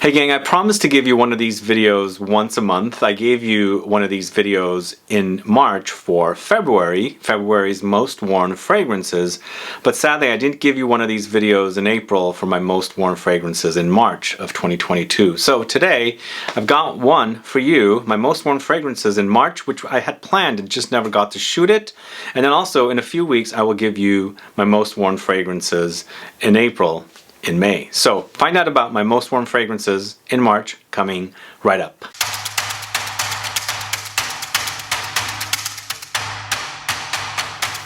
Hey gang, I promised to give you one of these videos once a month. I gave you one of these videos in March for February's most worn fragrances, but sadly I didn't give you one of these videos in April for my most worn fragrances in March of 2022. So today I've got one for you, my most worn fragrances in March, which I had planned and just never got to shoot it. And then also in a few weeks I will give you my most worn fragrances in April. In May. So find out about my most worn fragrances in March coming right up.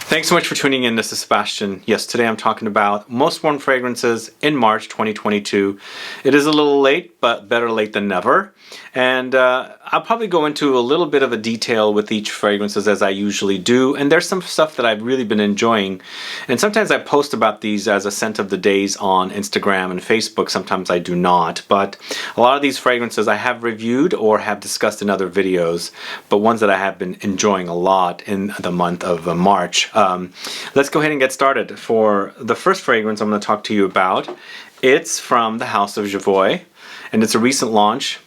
Thanks so much for tuning in. This is Sebastian. Yes, today I'm talking about most worn fragrances in March 2022. It is a little late, but better late than never. And I'll probably go into a little bit of a detail with each fragrances as I usually do. And there's some stuff that I've really been enjoying. And sometimes I post about these as a scent of the days on Instagram and Facebook. Sometimes I do not. But a lot of these fragrances I have reviewed or have discussed in other videos, but ones that I have been enjoying a lot in the month of March. Let's go ahead and get started. For the first fragrance I'm going to talk to you about, it's from the house of JOVOY, and it's a recent launch,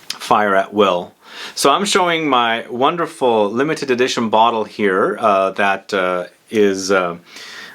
Fire at Will. So I'm showing my wonderful limited edition bottle here that is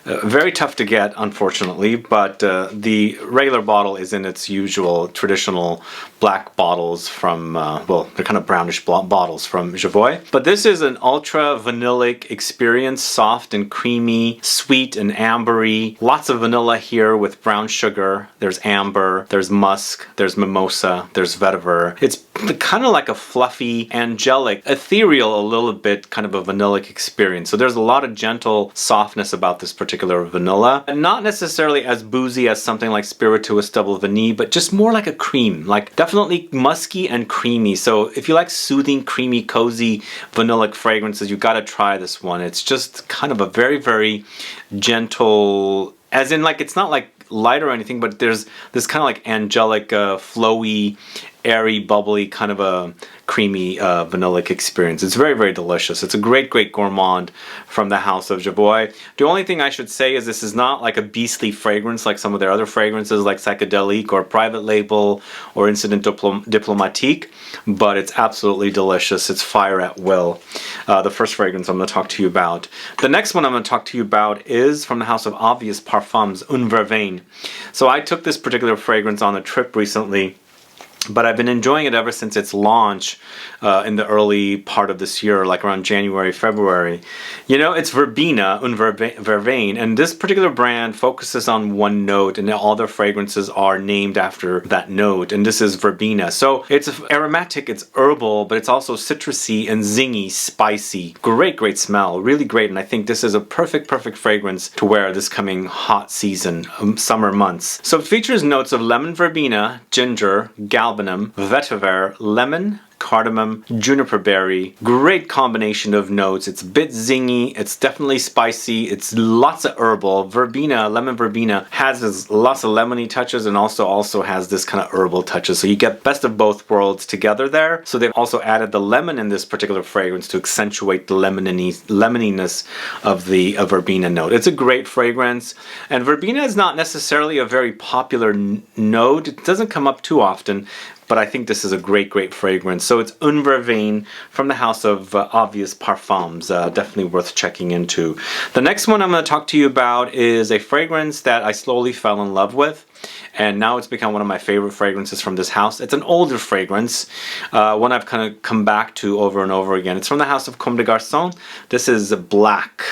very tough to get, unfortunately, but the regular bottle is in its usual traditional black bottles from, well, they're kind of brownish bottles from JOVOY. But this is an ultra vanillic experience, soft and creamy, sweet and ambery. Lots of vanilla here with brown sugar. There's amber, there's musk, there's mimosa, there's vetiver. It's kind of like a fluffy, angelic, ethereal, a little bit kind of a vanillic experience. So there's a lot of gentle softness about this particular vanilla. And not necessarily as boozy as something like Spirituous Double Vanille, but just more like a cream, like definitely musky and creamy. So if you like soothing, creamy, cozy vanillic fragrances, you got to try this one. It's just kind of a very, very gentle, as in like it's not like light or anything, but there's this kind of like angelic, flowy, airy, bubbly, kind of a creamy vanillic experience. It's very, very delicious. It's a great, great gourmand from the house of JOVOY. The only thing I should say is this is not like a beastly fragrance like some of their other fragrances like Psychedelic or Private Label or Incident Diplomatique, but it's absolutely delicious. It's Fire at Will. The first fragrance I'm going to talk to you about. The next one I'm going to talk to you about is from the house of obvious PARFUMS, VERVEINE. So I took this particular fragrance on a trip recently, but I've been enjoying it ever since its launch in the early part of this year, like around January, February. You know, it's Verbena, Verveine, and this particular brand focuses on one note, and all their fragrances are named after that note, and this is Verbena. So it's aromatic, it's herbal, but it's also citrusy and zingy, spicy. Great, great smell, really great, and I think this is a perfect, perfect fragrance to wear this coming hot season, summer months. So it features notes of lemon verbena, ginger, Galbanum, Vetiver, lemon, cardamom, juniper berry. Great combination of notes. It's a bit zingy, it's definitely spicy, it's lots of herbal. Verbena, lemon verbena has lots of lemony touches and also has this kind of herbal touches. So you get best of both worlds together there. So they've also added the lemon in this particular fragrance to accentuate the lemoniness of the verbena note. It's a great fragrance, and verbena is not necessarily a very popular note. It doesn't come up too often, but I think this is a great, great fragrance. So it's VERVEINE from the house of obvious PARFUMS. Definitely worth checking into. The next one I'm going to talk to you about is a fragrance that I slowly fell in love with, and now it's become one of my favorite fragrances from this house. It's an older fragrance, one I've kind of come back to over and over again. It's from the house of Comme des Garçons. This is Black.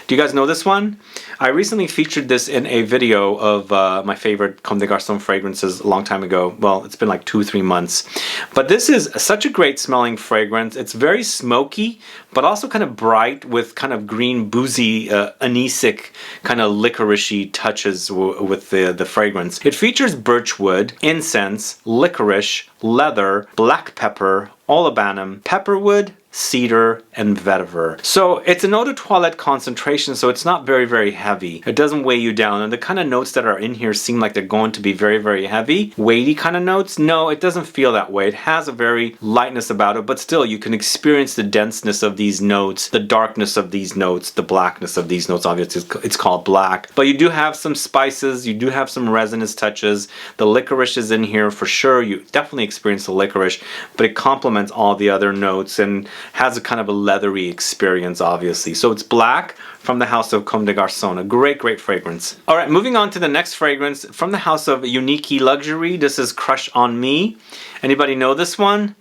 Do you guys know this one? I recently featured this in a video of my favorite Comme des Garçons fragrances a long time ago. Well, it's been like 2-3 months. But this is such a great smelling fragrance. It's very smoky, but also kind of bright with kind of green, boozy, anisic, kind of licorice-y touches with the fragrance. It features birchwood, incense, licorice, leather, black pepper, Olibanum, Pepperwood, Cedar, and Vetiver. So it's an eau de toilette concentration, so it's not very, very heavy. It doesn't weigh you down, and the kind of notes that are in here seem like they're going to be very, very heavy, weighty kind of notes. No, it doesn't feel that way. It has a very lightness about it, but still you can experience the denseness of these notes, the darkness of these notes, the blackness of these notes. Obviously it's called black, but you do have some spices, you do have some resinous touches. The licorice is in here for sure. You definitely experience the licorice, but it complements all the other notes and has a kind of a leathery experience, obviously. So it's black from the house of Comme des Garçons. A great, great fragrance. All right, moving on to the next fragrance from the house of Unique Luxury. This is Crush on Me. Anybody know this one?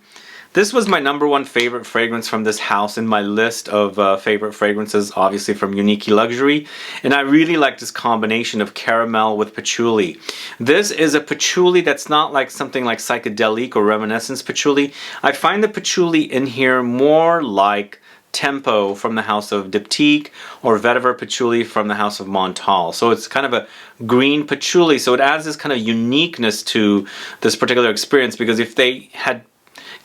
This was my #1 favorite fragrance from this house in my list of favorite fragrances, obviously from Unique Luxury. And I really like this combination of caramel with patchouli. This is a patchouli that's not like something like psychedelic or reminiscence patchouli. I find the patchouli in here more like Tempo from the house of Diptyque or Vetiver patchouli from the house of Montal. So it's kind of a green patchouli. So it adds this kind of uniqueness to this particular experience, because if they had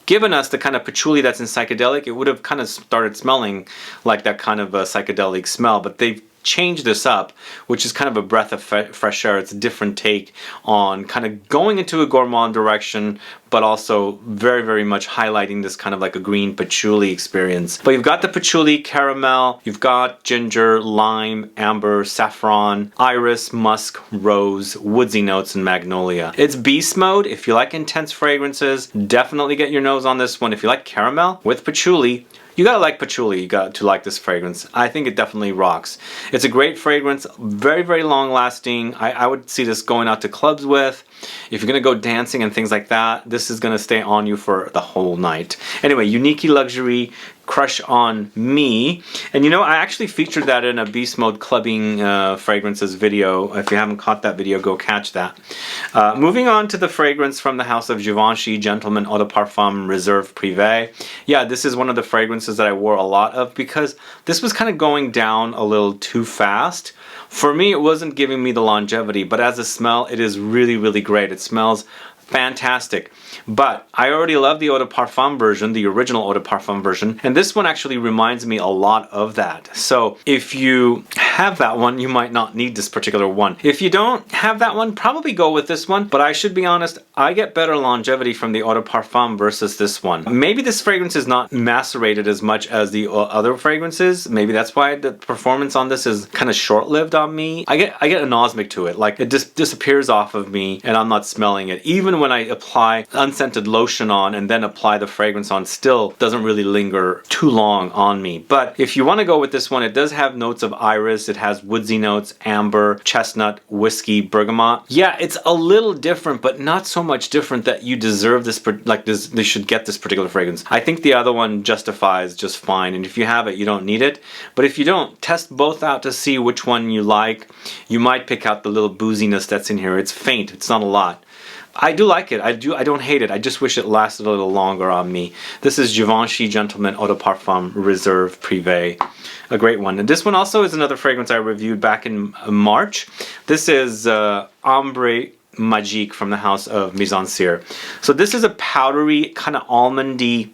given us the kind of patchouli that's in psychedelic, it would have kind of started smelling like that kind of a psychedelic smell. But they've changed this up, which is kind of a breath of fresh air. It's a different take on kind of going into a gourmand direction, but also very, very much highlighting this kind of like a green patchouli experience. But you've got the patchouli, caramel, you've got ginger, lime, amber, saffron, iris, musk, rose, woodsy notes, and magnolia. It's beast mode. If you like intense fragrances, definitely get your nose on this one. If you like caramel with patchouli, you gotta like patchouli, you got to like this fragrance. I think it definitely rocks. It's a great fragrance, very, very long lasting. I would see this going out to clubs with. If you're gonna go dancing and things like that, this is gonna stay on you for the whole night. Anyway, Unique Luxury, Crush on Me. And you know, I actually featured that in a Beast Mode clubbing fragrances video. If you haven't caught that video, go catch that. Moving on to the fragrance from the house of Givenchy, Gentleman Eau de Parfum Reserve Privé. Yeah, this is one of the fragrances that I wore a lot of because this was kind of going down a little too fast. For me, it wasn't giving me the longevity, but as a smell, it is really, really great. It smells fantastic. But I already love the Eau de Parfum version, the original Eau de Parfum version, and this one actually reminds me a lot of that. So if you have that one, you might not need this particular one. If you don't have that one, probably go with this one. But I should be honest, I get better longevity from the Eau de Parfum versus this one. Maybe this fragrance is not macerated as much as the other fragrances. Maybe that's why the performance on this is kind of short-lived on me. I get anosmic to it. Like, it just disappears off of me and I'm not smelling it. Even when I apply unscented lotion on and then apply the fragrance on, still doesn't really linger too long on me. But if you want to go with this one, it does have notes of iris, it has woodsy notes, amber, chestnut, whiskey, bergamot. Yeah, it's a little different, but not so much different that you deserve this, like this, they should get this particular fragrance. I think the other one justifies just fine, and if you have it, you don't need it. But if you don't, test both out to see which one you like. You might pick out the little booziness that's in here. It's faint, it's not a lot. I do like it. I don't hate it. I just wish it lasted a little longer on me. This is Givenchy Gentleman Eau de Parfum Reserve Privé. A great one. And this one also is another fragrance I reviewed back in March. This is Ambre Magique from the house of MIZENSIR. So this is a powdery, kind of almondy,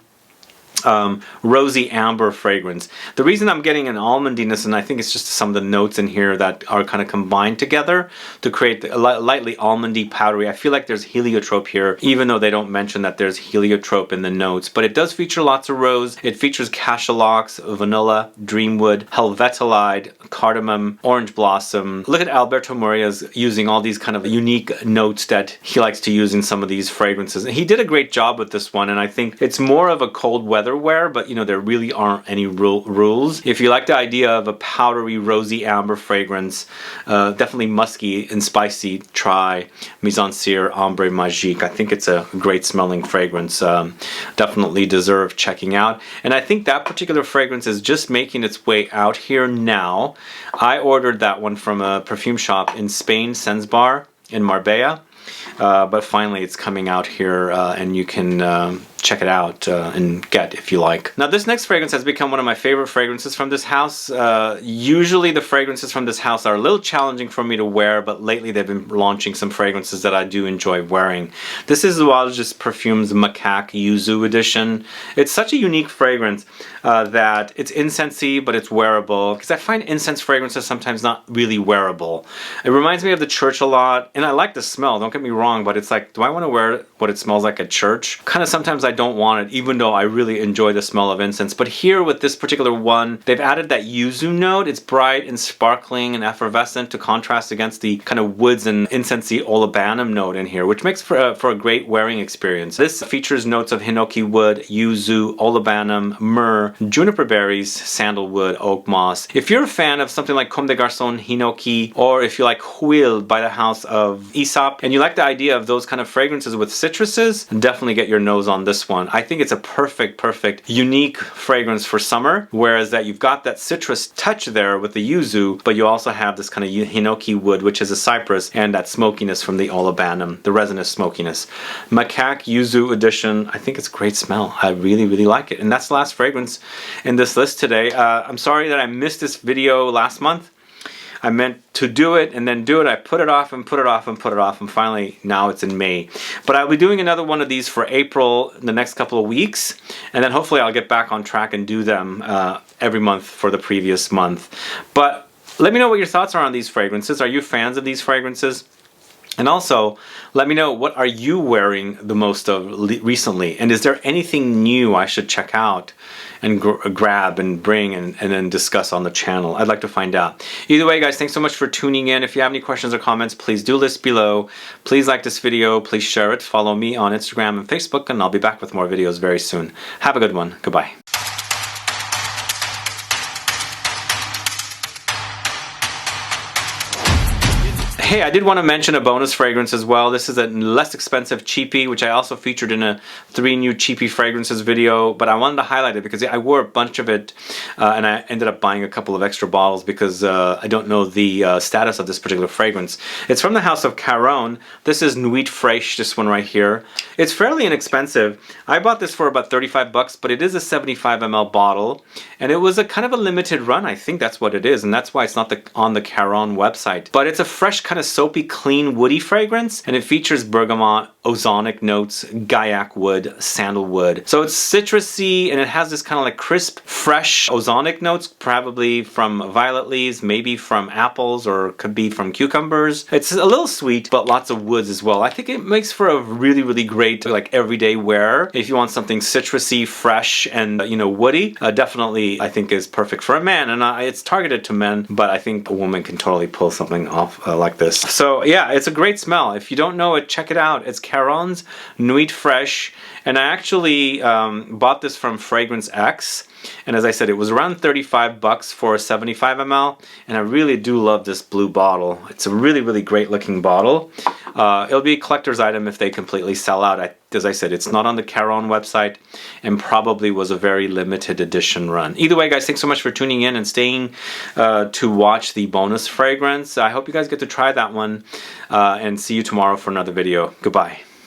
rosy amber fragrance. The reason I'm getting an almondiness, and I think it's just some of the notes in here that are kind of combined together to create a lightly almondy, powdery. I feel like there's heliotrope here, even though they don't mention that there's heliotrope in the notes. But it does feature lots of rose. It features cachalox, vanilla, dreamwood, helvetalide, cardamom, orange blossom. Look at Alberto Morella's using all these kind of unique notes that he likes to use in some of these fragrances. And he did a great job with this one, and I think it's more of a cold weather wear, but you know, there really aren't any rules. If you like the idea of a powdery, rosy amber fragrance, definitely musky and spicy, try MIZENSIR Ambre Magique. I think it's a great smelling fragrance. Definitely deserve checking out. And I think that particular fragrance is just making its way out here now. I ordered that one from a perfume shop in Spain, Sensbar in Marbella. But finally it's coming out here, and you can check it out and get if you like. Now this next fragrance has become one of my favorite fragrances from this house. Usually the fragrances from this house are a little challenging for me to wear, but lately they've been launching some fragrances that I do enjoy wearing. This is Just Perfume's Macaque Yuzu edition. It's such a unique fragrance that it's incensey, but it's wearable, because I find incense fragrances sometimes not really wearable. It reminds me of the church a lot, and I like the smell, don't get me wrong, but it's like, do I want to wear what it smells like at church? Kind of sometimes I don't want it, even though I really enjoy the smell of incense. But here with this particular one, they've added that yuzu note. It's bright and sparkling and effervescent to contrast against the kind of woods and incensey Olibanum note in here, which makes for a great wearing experience. This features notes of hinoki wood, yuzu, Olibanum, myrrh, juniper berries, sandalwood, oak moss. If you're a fan of something like Comme des Garçons hinoki, or if you like Huile by the house of Aesop, and you like the idea of those kind of fragrances with citruses, definitely get your nose on this one. I think it's a perfect, unique fragrance for summer, whereas that you've got that citrus touch there with the yuzu, but you also have this kind of hinoki wood, which is a cypress, and that smokiness from the Olibanum, the resinous smokiness. Macaque Yuzu edition, I think it's a great smell. I really like it. And that's the last fragrance in this list today. I'm sorry that I missed this video last month. I meant to do it and then do it. I put it off and put it off and put it off, and finally now it's in May. But I'll be doing another one of these for April in the next couple of weeks, and then hopefully I'll get back on track and do them every month for the previous month. But let me know what your thoughts are on these fragrances. Are you fans of these fragrances? And also, let me know, what are you wearing the most of recently? And is there anything new I should check out and grab and bring and then discuss on the channel? I'd like to find out. Either way, guys, thanks so much for tuning in. If you have any questions or comments, please do list below. Please like this video. Please share it. Follow me on Instagram and Facebook, and I'll be back with more videos very soon. Have a good one. Goodbye. Hey, I did want to mention a bonus fragrance as well. This is a less expensive cheapie, which I also featured in a 3 new cheapie fragrances video, but I wanted to highlight it because I wore a bunch of it and I ended up buying a couple of extra bottles because I don't know the status of this particular fragrance. It's from the house of Caron. This is Nuit Fraîche, this one right here. It's fairly inexpensive. I bought this for about 35 bucks, but it is a 75 ml bottle, and it was a kind of a limited run. I think that's what it is, and that's why it's not on the Caron website. But it's a fresh kind of soapy, clean, woody fragrance, and it features bergamot, ozonic notes, gaiac wood, sandalwood. So it's citrusy, and it has this kind of like crisp, fresh ozonic notes, probably from violet leaves, maybe from apples, or could be from cucumbers. It's a little sweet, but lots of woods as well. I think it makes for a really great like everyday wear. If you want something citrusy, fresh, and you know, woody, definitely I think is perfect for a man. And it's targeted to men, but I think a woman can totally pull something off like this. So yeah, it's a great smell. If you don't know it, check it out. It's Caron's Nuit Fraîche, and I actually bought this from Fragrance X, and as I said, it was around 35 bucks for a 75 ml, and I really do love this blue bottle. It's a really great looking bottle. It'll be a collector's item if they completely sell out. As I said, it's not on the Caron website and probably was a very limited edition run. Either way, guys, thanks so much for tuning in and staying to watch the bonus fragrance. I hope you guys get to try that one, and see you tomorrow for another video. Goodbye.